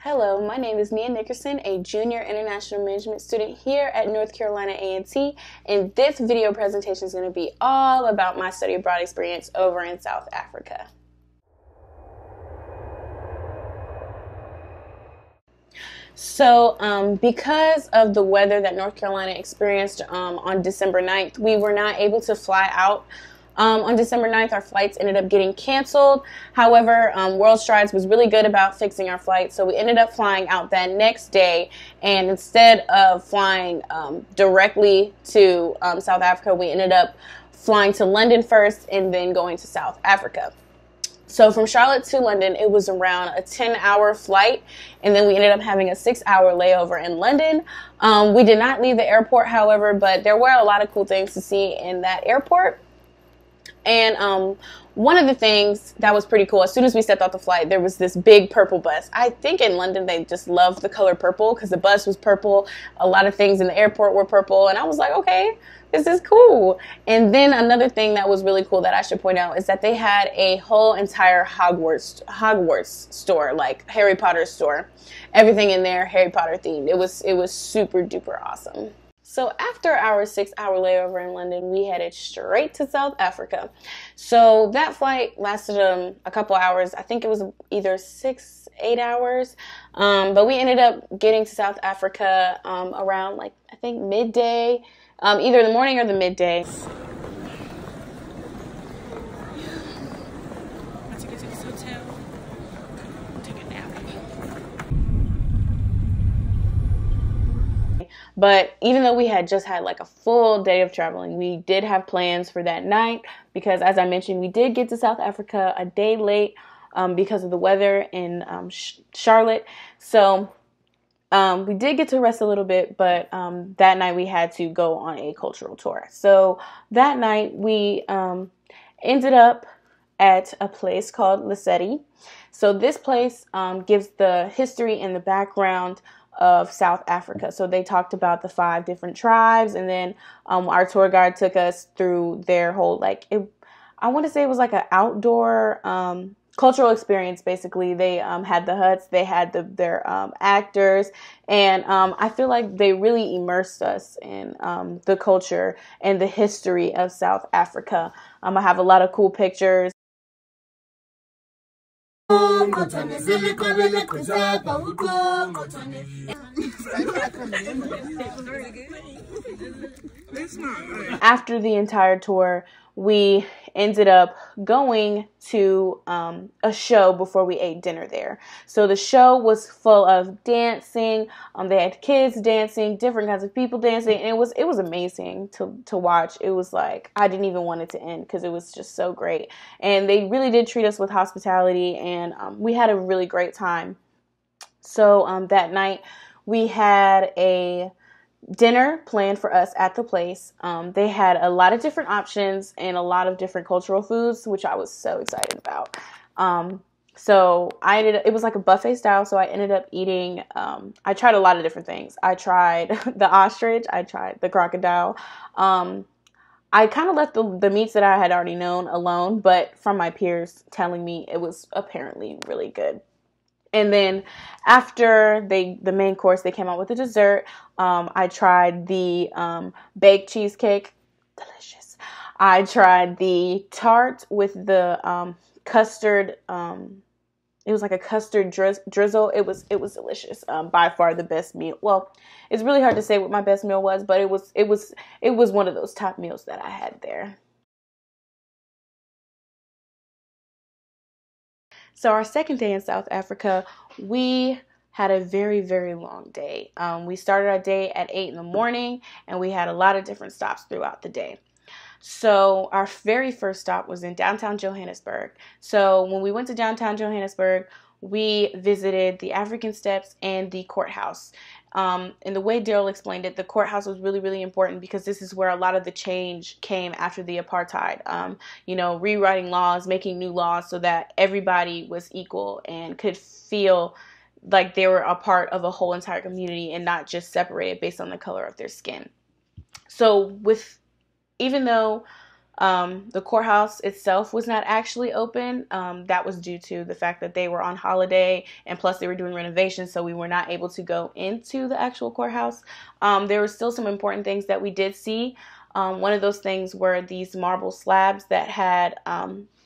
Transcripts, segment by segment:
Hello, my name is Nia Nickerson, a junior international management student here at North Carolina A&T, and this video presentation is going to be all about my study abroad experience over in South Africa. So because of the weather that North Carolina experienced on December 9th, we were not able to fly out. On December 9th, our flights ended up getting canceled. However, World Strides was really good about fixing our flights, so we ended up flying out that next day. And instead of flying directly to South Africa, we ended up flying to London first and then going to South Africa. So from Charlotte to London, it was around a 10-hour flight, and then we ended up having a 6-hour layover in London. We did not leave the airport, however, but there were a lot of cool things to see in that airport. And one of the things that was pretty cool, as soon as we stepped off the flight, there was this big purple bus. I think in London they just love the color purple because the bus was purple. A lot of things in the airport were purple. And I was like, okay, this is cool. And then another thing that was really cool that I should point out is that they had a whole entire Hogwarts store, like Harry Potter store. Everything in there Harry Potter themed. It was super duper awesome. So after our 6-hour layover in London, we headed straight to South Africa. So that flight lasted a couple hours. I think it was either 6-8 hours. But we ended up getting to South Africa around, like, I think midday, either the morning or the midday. But even though we had just had like a full day of traveling, we did have plans for that night because, as I mentioned, we did get to South Africa a day late because of the weather in Charlotte. So we did get to rest a little bit, but that night we had to go on a cultural tour. So that night we ended up at a place called Lesedi. So this place gives the history and the background of South Africa. So they talked about the 5 different tribes, and then our tour guide took us through their whole, I want to say it was like an outdoor cultural experience. Basically, they had the huts, they had their actors, and I feel like they really immersed us in the culture and the history of South Africa. I have a lot of cool pictures. After the entire tour, we ended up going to a show before we ate dinner there. So the show was full of dancing. They had kids dancing, different kinds of people dancing, and it was amazing to watch. It was like I didn't even want it to end because it was just so great. And they really did treat us with hospitality, and we had a really great time. So that night we had a dinner planned for us at the place. They had a lot of different options and a lot of different cultural foods, which I was so excited about. So it was like a buffet style, so I ended up eating, I tried a lot of different things. I tried the ostrich, I tried the crocodile. I kind of left the meats that I had already known alone, but from my peers telling me it was apparently really good. And then after the main course, they came out with a dessert. I tried the baked cheesecake. Delicious. I tried the tart with the custard. It was like a custard drizzle. It was delicious. By far the best meal. Well, it's really hard to say what my best meal was, but it was one of those top meals that I had there. So our second day in South Africa, we had a very, very long day. We started our day at 8 in the morning, and we had a lot of different stops throughout the day. So our very first stop was in downtown Johannesburg. So when we went to downtown Johannesburg, we visited the African Steps and the courthouse. And the way Daryl explained it, the courthouse was really, really important because this is where a lot of the change came after the apartheid. Rewriting laws, making new laws so that everybody was equal and could feel like they were a part of a whole entire community and not just separated based on the color of their skin. So even though The courthouse itself was not actually open. That was due to the fact that they were on holiday, and plus they were doing renovations, so we were not able to go into the actual courthouse. There were still some important things that we did see. One of those things were these marble slabs that had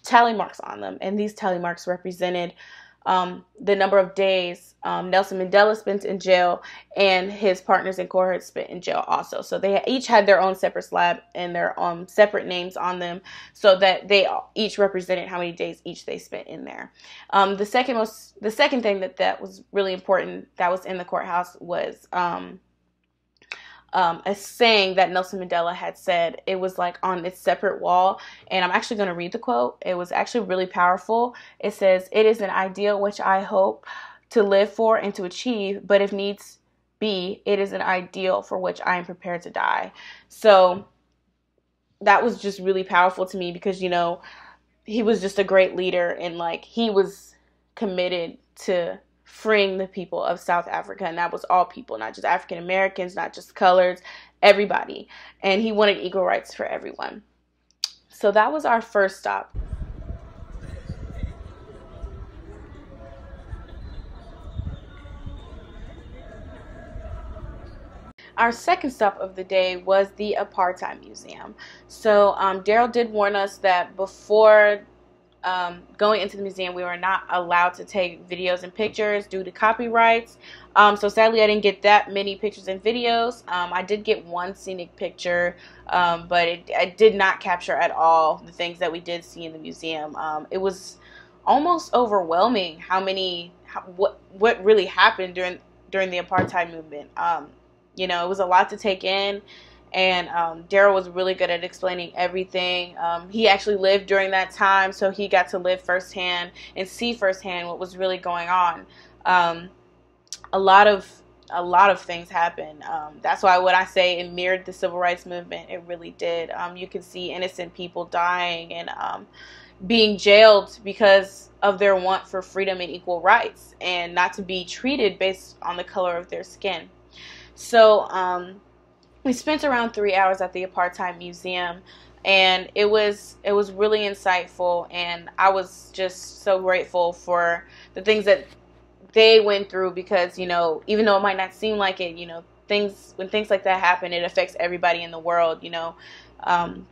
tally marks on them, and these tally marks represented the number of days Nelson Mandela spent in jail, and his partners in cohort spent in jail also. So they each had their own separate slab and their separate names on them, so that they each represented how many days each they spent in there. The second thing that was really important that was in the courthouse was a saying that Nelson Mandela had said. It was like on its separate wall, and I'm actually going to read the quote. It was actually really powerful. It says, "It is an ideal which I hope to live for and to achieve, but if needs be, it is an ideal for which I am prepared to die." So that was just really powerful to me because, you know, he was just a great leader, and like he was committed to freeing the people of South Africa, and that was all people, not just African Americans, not just colors, everybody. And he wanted equal rights for everyone. So that was our first stop. Our second stop of the day was the Apartheid Museum. So Daryl did warn us that before going into the museum, we were not allowed to take videos and pictures due to copyrights. So sadly, I didn't get that many pictures and videos. I did get one scenic picture, but it did not capture at all the things that we did see in the museum. It was almost overwhelming what really happened during the apartheid movement. You know, it was a lot to take in. And Daryl was really good at explaining everything. He actually lived during that time, so he got to live firsthand and see firsthand what was really going on. A lot of things happened. That's why when I say it mirrored the civil rights movement, it really did. You could see innocent people dying and being jailed because of their want for freedom and equal rights, and not to be treated based on the color of their skin. So we spent around 3 hours at the Apartheid Museum, and it was really insightful, and I was just so grateful for the things that they went through, because, you know, even though it might not seem like it, you know, when things like that happen, it affects everybody in the world. You know,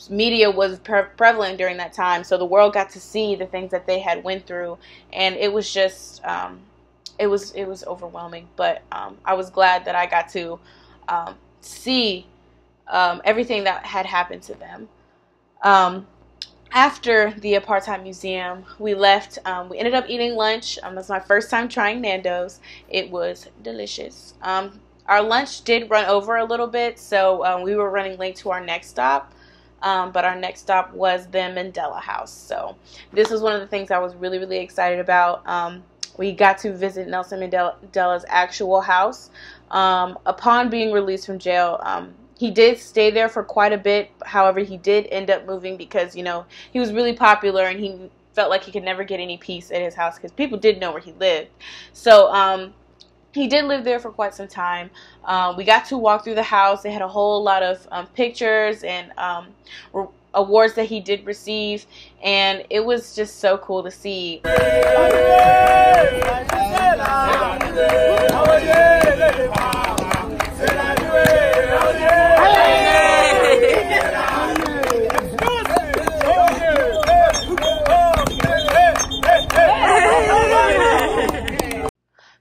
media was prevalent during that time, so the world got to see the things that they had went through, and it was just it was overwhelming. But I was glad that I got to see everything that had happened to them. After the Apartheid Museum, we left. We ended up eating lunch. That's my first time trying Nando's. It was delicious. Our lunch did run over a little bit, so we were running late to our next stop. But our next stop was the Mandela House. So this was one of the things I was really, really excited about. We got to visit Nelson Mandela's actual house. Upon being released from jail, he did stay there for quite a bit. However, he did end up moving because, you know, he was really popular and he felt like he could never get any peace at his house because people did know where he lived. So he did live there for quite some time. We got to walk through the house. They had a whole lot of pictures and awards that he did receive, and it was just so cool to see.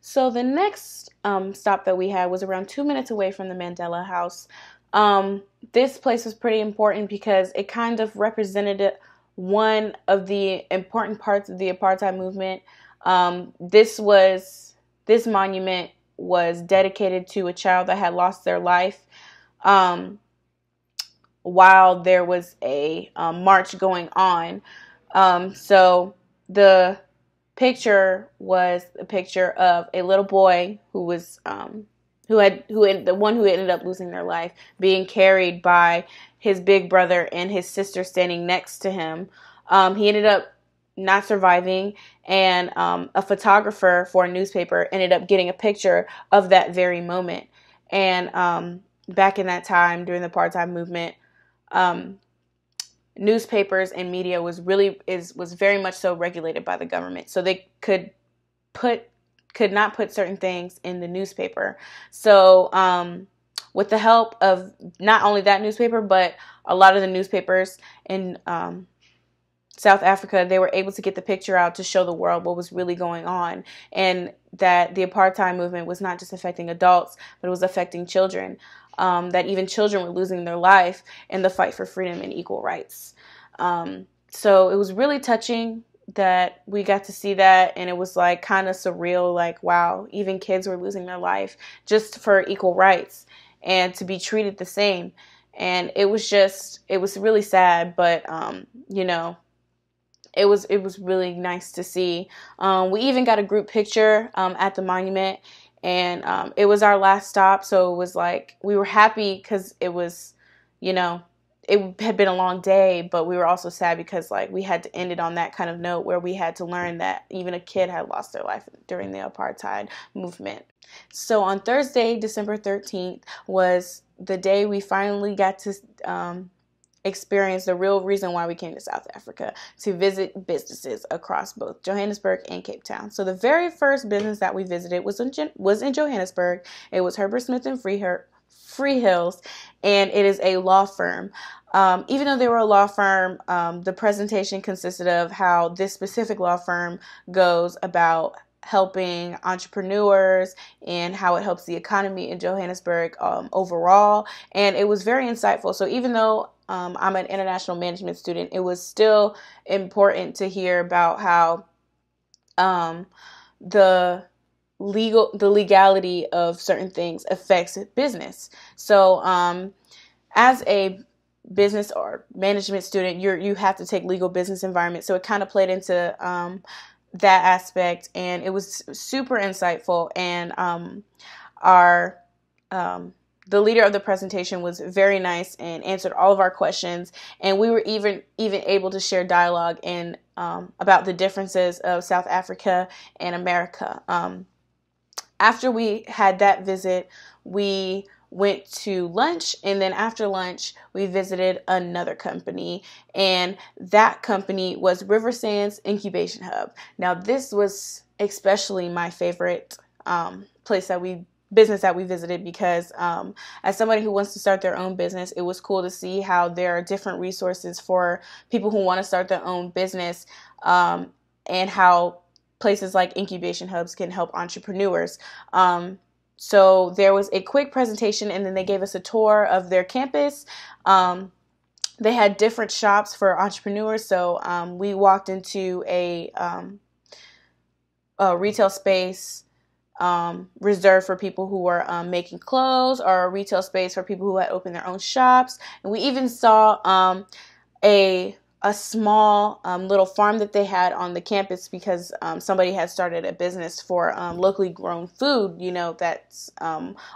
So the next stop that we had was around 2 minutes away from the Mandela House. This place was pretty important because it kind of represented one of the important parts of the apartheid movement. This monument was dedicated to a child that had lost their life while there was a march going on. So the picture was a picture of a little boy who was the one who ended up losing their life, being carried by his big brother and his sister standing next to him. He ended up not surviving, and a photographer for a newspaper ended up getting a picture of that very moment. And back in that time, during the apartheid movement, newspapers and media was very much so regulated by the government. So they could not put certain things in the newspaper. So with the help of not only that newspaper, but a lot of the newspapers in South Africa, they were able to get the picture out to show the world what was really going on, and that the apartheid movement was not just affecting adults, but it was affecting children, that even children were losing their life in the fight for freedom and equal rights. So it was really touching that we got to see that, and it was like kind of surreal, like, wow, even kids were losing their life just for equal rights and to be treated the same. And it was really sad, but you know, it was really nice to see. We even got a group picture at the monument, and it was our last stop, so it was like we were happy because it was, you know, it had been a long day, but we were also sad because like we had to end it on that kind of note where we had to learn that even a kid had lost their life during the apartheid movement. So on Thursday, December 13th, was the day we finally got to experience the real reason why we came to South Africa, to visit businesses across both Johannesburg and Cape Town. So the very first business that we visited was in Johannesburg. It was Herbert Smith and Freehills, and it is a law firm. Even though they were a law firm, the presentation consisted of how this specific law firm goes about helping entrepreneurs and how it helps the economy in Johannesburg overall. And it was very insightful. So even though I'm an international management student, it was still important to hear about how the legality of certain things affects business. So as a business or management student, you have to take legal business environment. So it kind of played into that aspect, and it was super insightful. And the leader of the presentation was very nice and answered all of our questions, and we were even able to share dialogue and about the differences of South Africa and America. After we had that visit, we went to lunch, and then after lunch, we visited another company, and that company was River Sands Incubation Hub. Now, this was especially my favorite business that we visited because as somebody who wants to start their own business, it was cool to see how there are different resources for people who want to start their own business, and how places like incubation hubs can help entrepreneurs. So there was a quick presentation, and then they gave us a tour of their campus. They had different shops for entrepreneurs. So we walked into a retail space reserved for people who were making clothes, or a retail space for people who had opened their own shops. And we even saw a small little farm that they had on the campus because somebody had started a business for locally grown food, you know, that's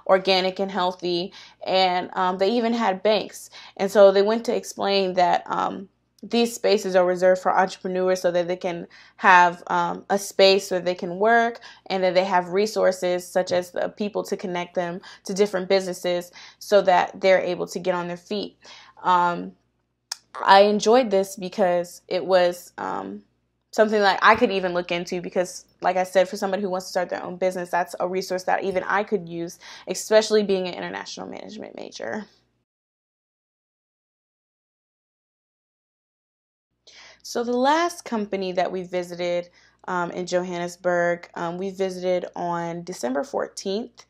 organic and healthy. And they even had banks. And so they went to explain that these spaces are reserved for entrepreneurs so that they can have a space where they can work, and that they have resources such as the people to connect them to different businesses so that they're able to get on their feet. I enjoyed this because it was something that I could even look into because, like I said, for somebody who wants to start their own business, that's a resource that even I could use, especially being an international management major. So the last company that we visited in Johannesburg, we visited on December 14th.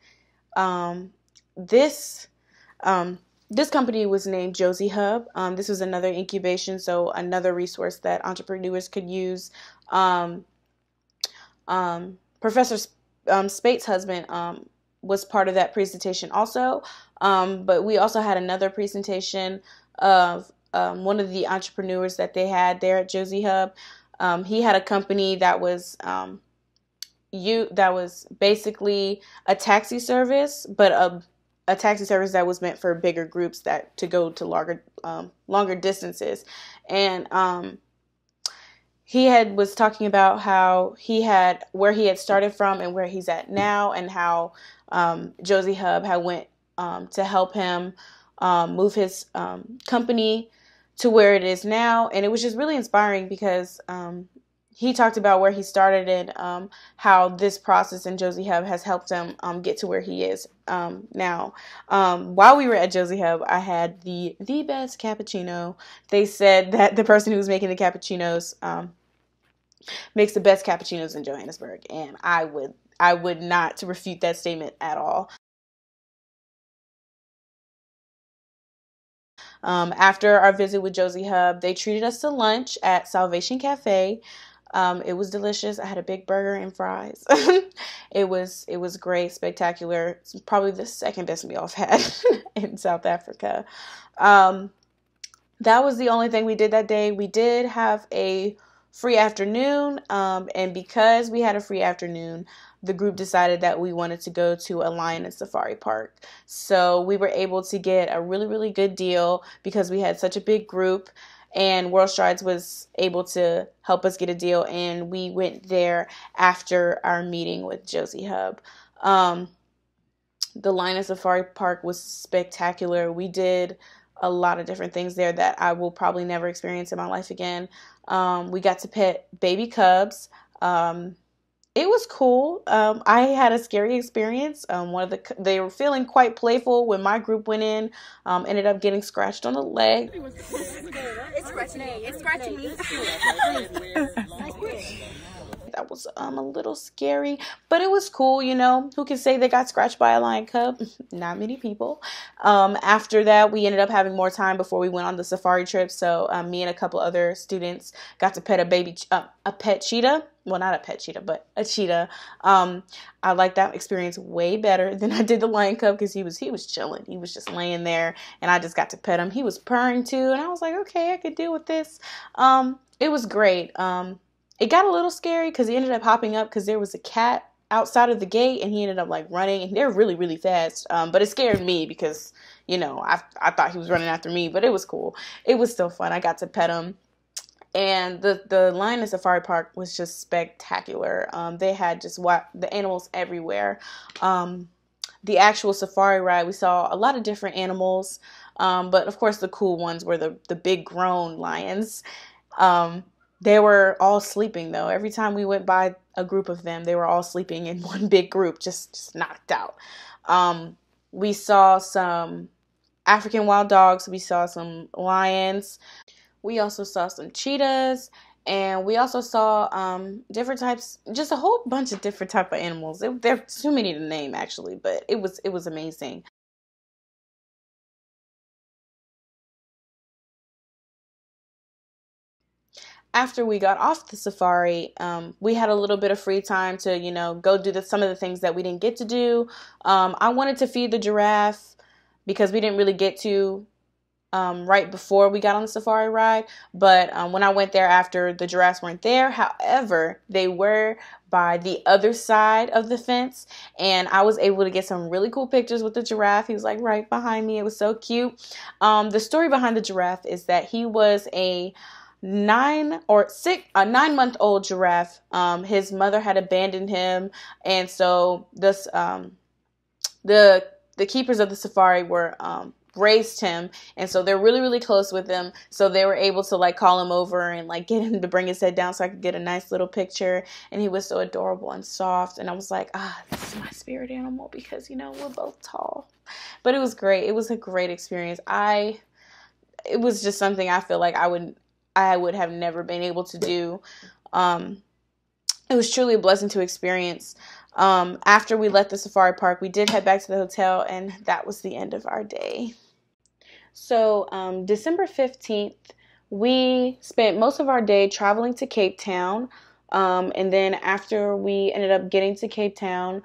This company was named Josie Hub. This was another incubation, so another resource that entrepreneurs could use. Professor Spate's husband was part of that presentation also, but we also had another presentation of one of the entrepreneurs that they had there at Josie Hub. He had a company that was basically a taxi service, but a taxi service that was meant for bigger groups that to go to longer distances. And he was talking about how where he had started from and where he's at now, and how Josie Hub had went to help him move his company to where it is now. And it was just really inspiring because he talked about where he started and how this process in Josie Hub has helped him get to where he is now. While we were at Josie Hub, I had the best cappuccino. They said that the person who was making the cappuccinos makes the best cappuccinos in Johannesburg, and I would not refute that statement at all. After our visit with Josie Hub, they treated us to lunch at Salvation Cafe. It was delicious. I had a big burger and fries. It was great, spectacular. It's probably the second best meal I've had in South Africa. That was the only thing we did that day. We did have a free afternoon, and because we had a free afternoon, the group decided that we wanted to go to a lion and safari park. So we were able to get a really, really good deal because we had such a big group, and World Strides was able to help us get a deal, and we went there after our meeting with Josie Hub. The lion and safari park was spectacular. We did a lot of different things there that I will probably never experience in my life again. We got to pet baby cubs. It was cool. I had a scary experience. They were feeling quite playful when my group went in. Ended up getting scratched on the leg. It's scratching me. It's scratching me. That was a little scary, but it was cool. You know, who can say they got scratched by a lion cub? Not many people. After that, we ended up having more time before we went on the safari trip. So me and a couple other students got to pet a pet cheetah. Well, not a pet cheetah, but a cheetah. I liked that experience way better than I did the lion cub because he was chilling. He was just laying there, and I just got to pet him. He was purring too, and I was like, okay, I could deal with this. It was great. It got a little scary because he ended up hopping up because there was a cat outside of the gate, and he ended up like running, and they're really, really fast. But it scared me because, you know, I thought he was running after me, but it was cool. It was still fun. I got to pet him. And the lion and safari park was just spectacular. They had just the animals everywhere. The actual safari ride, we saw a lot of different animals. But of course the cool ones were the big grown lions. They were all sleeping though. Every time we went by a group of them, they were all sleeping in one big group, just knocked out. We saw some African wild dogs. We saw some lions. We also saw some cheetahs, and we also saw different types, just a whole bunch of different type of animals. There are too many to name actually, but it was amazing. After we got off the safari, we had a little bit of free time to, you know, go do some of the things that we didn't get to do. I wanted to feed the giraffe because we didn't really get to right before we got on the safari ride. But when I went there after, the giraffes weren't there. However, they were by the other side of the fence, and I was able to get some really cool pictures with the giraffe. He was like right behind me. It was so cute. The story behind the giraffe is that he was a 9-month-old giraffe. His mother had abandoned him, and so this the keepers of the safari were raised him, and so they're really, really close with him. So they were able to like call him over and like get him to bring his head down so I could get a nice little picture. And he was so adorable and soft, and I was like, this is my spirit animal because, you know, we're both tall. But it was great. It was a great experience. It was just something I feel like I would have never been able to do. It was truly a blessing to experience. After we left the safari park, we did head back to the hotel, and that was the end of our day. So December 15th, we spent most of our day traveling to Cape Town. And then after we ended up getting to Cape Town,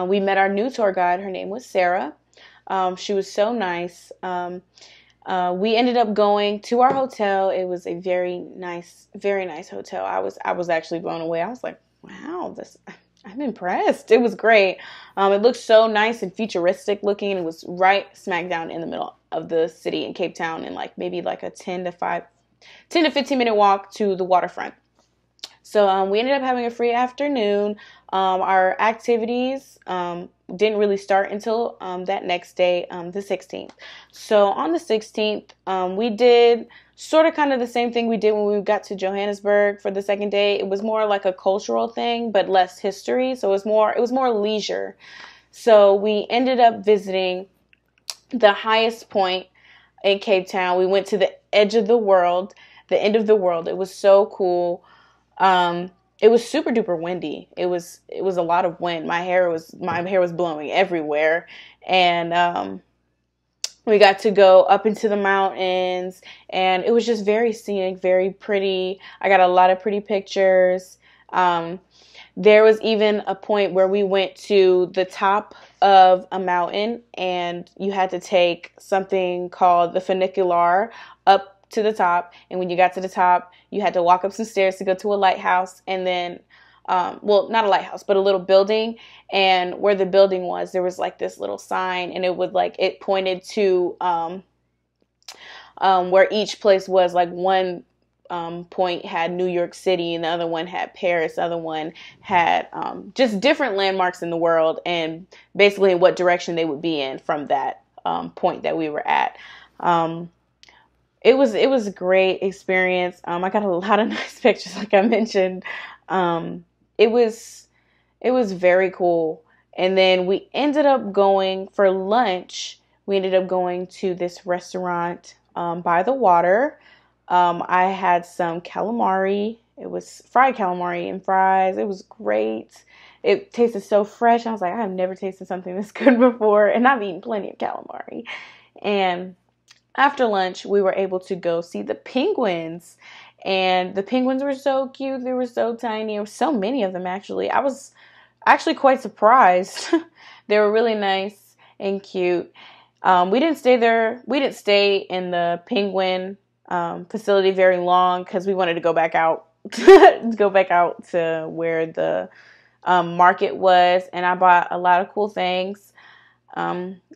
we met our new tour guide. Her name was Sarah. She was so nice. We ended up going to our hotel. It was a very nice hotel. I was actually blown away. I was like, wow, I'm impressed. It was great. It looked so nice and futuristic looking. It was right smack down in the middle of the city in Cape Town, and like maybe like a 10 to 15 minute walk to the waterfront. So we ended up having a free afternoon. Our activities didn't really start until that next day, the 16th. So on the 16th, we did sort of kind of the same thing we did when we got to Johannesburg for the second day. It was more like a cultural thing, but less history. So it was more leisure. So we ended up visiting the highest point in Cape Town. We went to the edge of the world, the end of the world. It was so cool. It was super duper windy. It was a lot of wind. My hair was blowing everywhere. And we got to go up into the mountains, and it was just very scenic, very pretty. I got a lot of pretty pictures. There was even a point where we went to the top of a mountain, and you had to take something called the funicular up to the top. And when you got to the top, you had to walk up some stairs to go to a lighthouse, and then well, not a lighthouse, but a little building. And where the building was, there was like this little sign, and it pointed to where each place was. Like one point had New York City, and the other one had Paris. The other one had just different landmarks in the world, and basically what direction they would be in from that point that we were at. It was a great experience. I got a lot of nice pictures, like I mentioned. It was very cool. And then we ended up going for lunch. We ended up going to this restaurant by the water. I had some calamari. It was fried calamari and fries. It was great. It tasted so fresh. I was like, I have never tasted something this good before. And I've eaten plenty of calamari. And after lunch, we were able to go see the penguins. And the penguins were so cute. They were so tiny. There were so many of them, actually. I was actually quite surprised. They were really nice and cute. We didn't stay there. We didn't stay in the penguin facility very long because we wanted to go back out, to where the market was. And I bought a lot of cool things.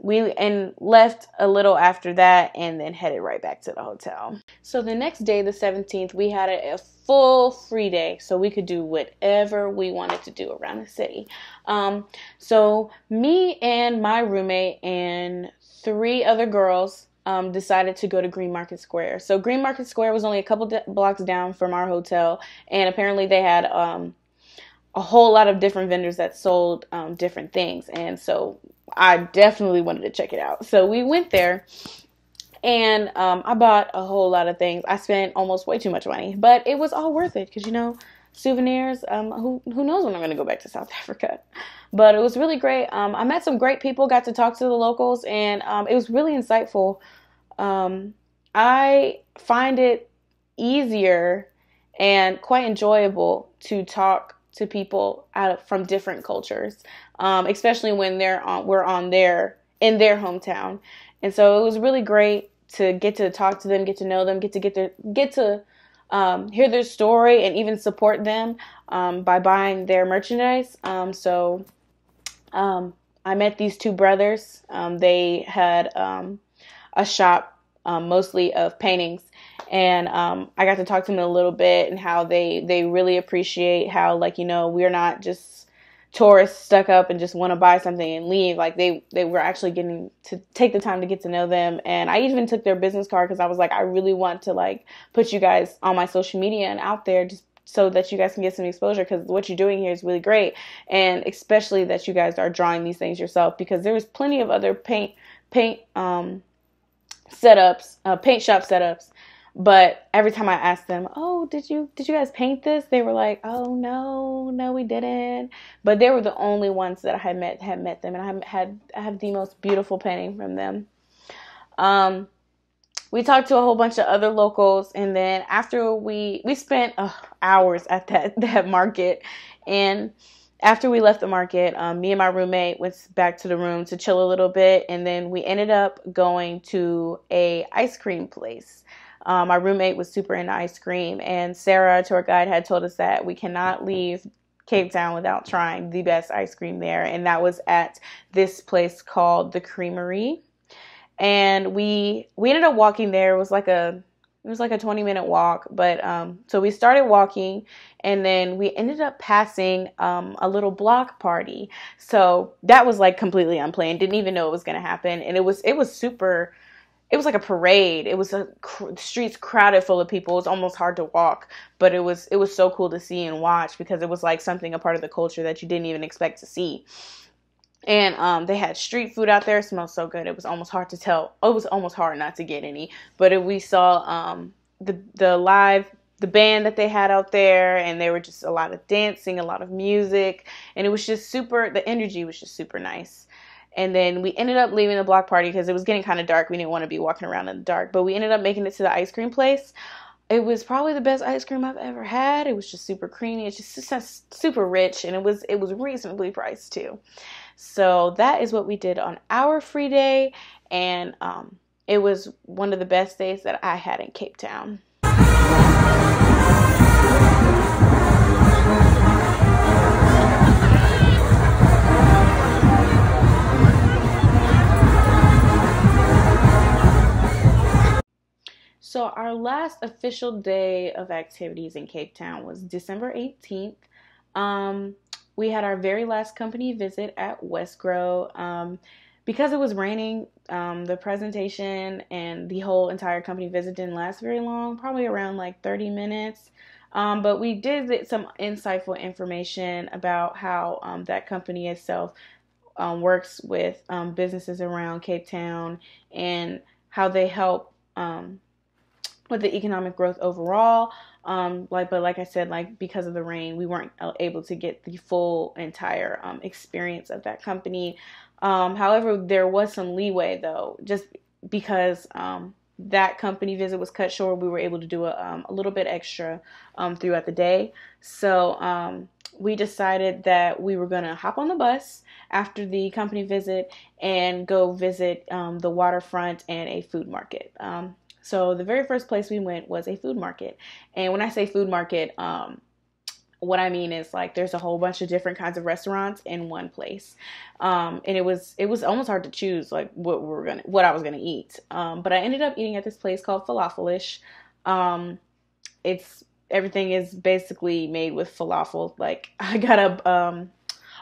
We left a little after that, and then headed right back to the hotel. So the next day, the 17th, we had a full free day, so we could do whatever we wanted to do around the city. So me and my roommate and 3 other girls decided to go to Green Market Square. So Green Market Square was only a couple blocks down from our hotel, and apparently they had a whole lot of different vendors that sold different things, and so I definitely wanted to check it out. So we went there, and I bought a whole lot of things. I spent almost way too much money, but it was all worth it because, souvenirs, who knows when I'm going to go back to South Africa. But it was really great. I met some great people, got to talk to the locals, and it was really insightful. I find it easier and quite enjoyable to talk to people from different cultures, especially when we're in their hometown. And so it was really great to get to talk to them, get to know them, get to hear their story, and even support them by buying their merchandise. So I met these 2 brothers. They had a shop mostly of paintings. And I got to talk to them a little bit, and how they really appreciate how, we're not just tourists stuck up and just want to buy something and leave. Like, they were actually getting to take the time to get to know them. And I even took their business card because I was like, I really want to, put you guys on my social media and out there just so that you guys can get some exposure, because what you're doing here is really great. And especially that you guys are drawing these things yourself, because there was plenty of other paint shop setups. But every time I asked them, oh, did you guys paint this? They were like, oh, no, we didn't. But they were the only ones that I had met them, and I have the most beautiful painting from them. We talked to a whole bunch of other locals, and then after we spent hours at that market, and after we left the market, me and my roommate went back to the room to chill a little bit, and then we ended up going to a ice cream place. My roommate was super into ice cream, and Sarah, tour guide, had told us that we cannot leave Cape Town without trying the best ice cream there, and that was at this place called the Creamery. And we ended up walking there. It was like a It was like a 20-minute walk, but so we started walking, and then we ended up passing a little block party. So that was like completely unplanned. Didn't even know it was going to happen, and it was super. It was like a parade. It was streets crowded full of people. It was almost hard to walk, but it was so cool to see and watch because it was like something, a part of the culture that you didn't even expect to see. And they had street food out there. It smelled so good. It was almost hard to tell. It was almost hard not to get any. But we saw the band that they had out there, and there were just a lot of dancing, a lot of music, and it was just super. The energy was just super nice. And then we ended up leaving the block party because it was getting kind of dark. We didn't want to be walking around in the dark, but we ended up making it to the ice cream place. It was probably the best ice cream I've ever had. It was just super creamy. It's just super rich, and it was reasonably priced too. So that is what we did on our free day, and it was one of the best days that I had in Cape Town. So our last official day of activities in Cape Town was December 18th. We had our very last company visit at Westgrow. Because it was raining, the presentation and the whole entire company visit didn't last very long, probably around like 30 minutes. But we did get some insightful information about how that company itself works with businesses around Cape Town and how they help with the economic growth overall. But like I said, like because of the rain, we weren't able to get the full entire experience of that company. However, there was some leeway though, just because that company visit was cut short. We were able to do a little bit extra throughout the day. So we decided that we were going to hop on the bus after the company visit and go visit the waterfront and a food market. So the very first place we went was a food market. And when I say food market, what I mean is like there's a whole bunch of different kinds of restaurants in one place. And it was almost hard to choose like what I was gonna eat. But I ended up eating at this place called Falafelish. It's everything is basically made with falafel. Like I got a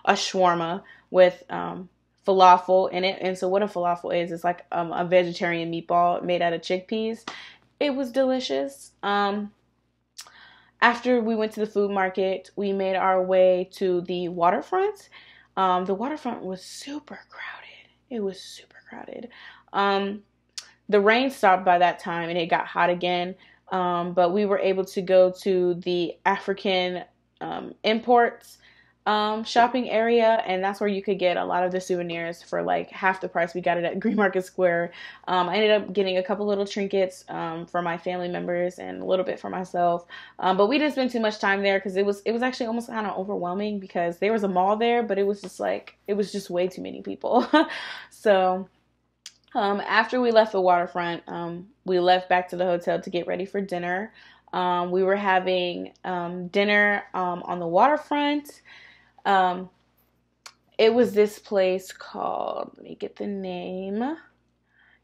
shawarma with falafel in it. And so what a falafel is, it's like a vegetarian meatball made out of chickpeas. It was delicious. After we went to the food market, we made our way to the waterfront. The waterfront was super crowded. It was super crowded. The rain stopped by that time and it got hot again. But we were able to go to the African imports shopping area, and that's where you could get a lot of the souvenirs for like half the price. We got it at Green Market Square. I ended up getting a couple little trinkets for my family members and a little bit for myself. But we didn't spend too much time there because it was actually almost kind of overwhelming because there was a mall there, but it was just way too many people. So after we left the waterfront, we left back to the hotel to get ready for dinner. We were having dinner on the waterfront. It was this place called, let me get the name,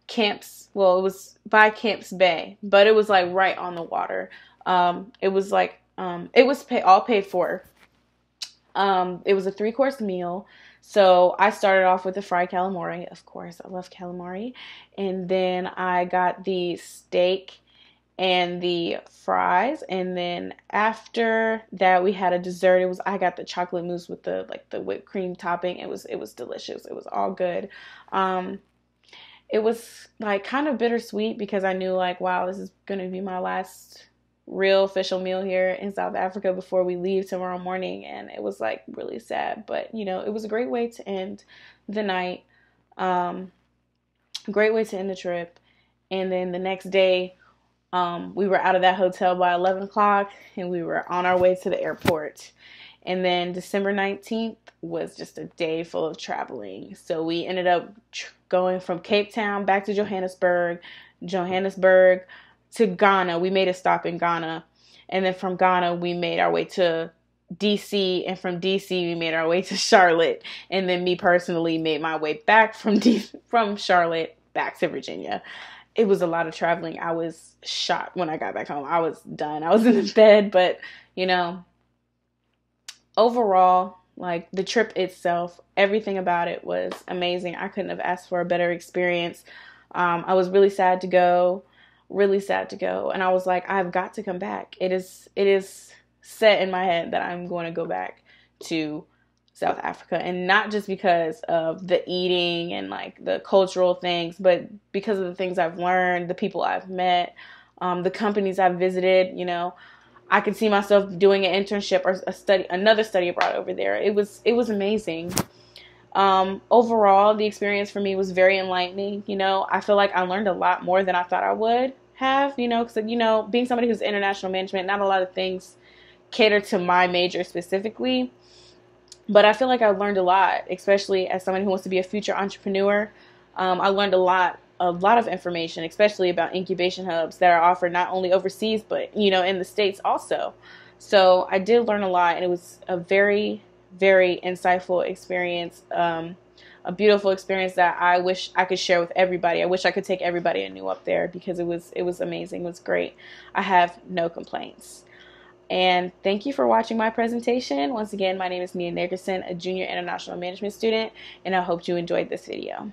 Camps. Well, it was by Camps Bay, but it was like right on the water. It was like, it was all paid for. It was a 3-course meal. So I started off with the fried calamari. Of course, I love calamari. And then I got the steak and the fries, and then after that we had a dessert. I got the chocolate mousse with the whipped cream topping. It was delicious. It was all good. It was like kind of bittersweet because I knew like, wow, this is going to be my last real official meal here in South Africa before we leave tomorrow morning, and it was like really sad, but it was a great way to end the night. Great way to end the trip. And then the next day, we were out of that hotel by 11 o'clock and we were on our way to the airport. And then December 19th was just a day full of traveling. So we ended up going from Cape Town back to Johannesburg to Ghana. We made a stop in Ghana. And then from Ghana, we made our way to DC. And from DC, we made our way to Charlotte. And then me personally made my way back from Charlotte back to Virginia. it was a lot of traveling. I was shot when I got back home. I was done. I was in the bed, but you know, overall, like the trip itself, everything about it was amazing. I couldn't have asked for a better experience. I was really sad to go, really sad to go. And I was like, I've got to come back. It is set in my head that I'm going to go back to South Africa. And not just because of the eating and like the cultural things, but because of the things I've learned, the people I've met, the companies I've visited. You know, I could see myself doing an internship or another study abroad over there. It was amazing. Overall, the experience for me was very enlightening. You know, I feel like I learned a lot more than I thought I would have, you know, because, you know, being somebody who's international management, not a lot of things cater to my major specifically. But I feel like I learned a lot, especially as someone who wants to be a future entrepreneur. I learned a lot of information, especially about incubation hubs that are offered not only overseas, but, you know, in the States also. So I did learn a lot, and it was a very, very insightful experience, a beautiful experience that I wish I could share with everybody. I wish I could take everybody I knew up there, because it was amazing. It was great. I have no complaints. And thank you for watching my presentation. Once again, my name is Nia Nickerson, a junior international management student, and I hope you enjoyed this video.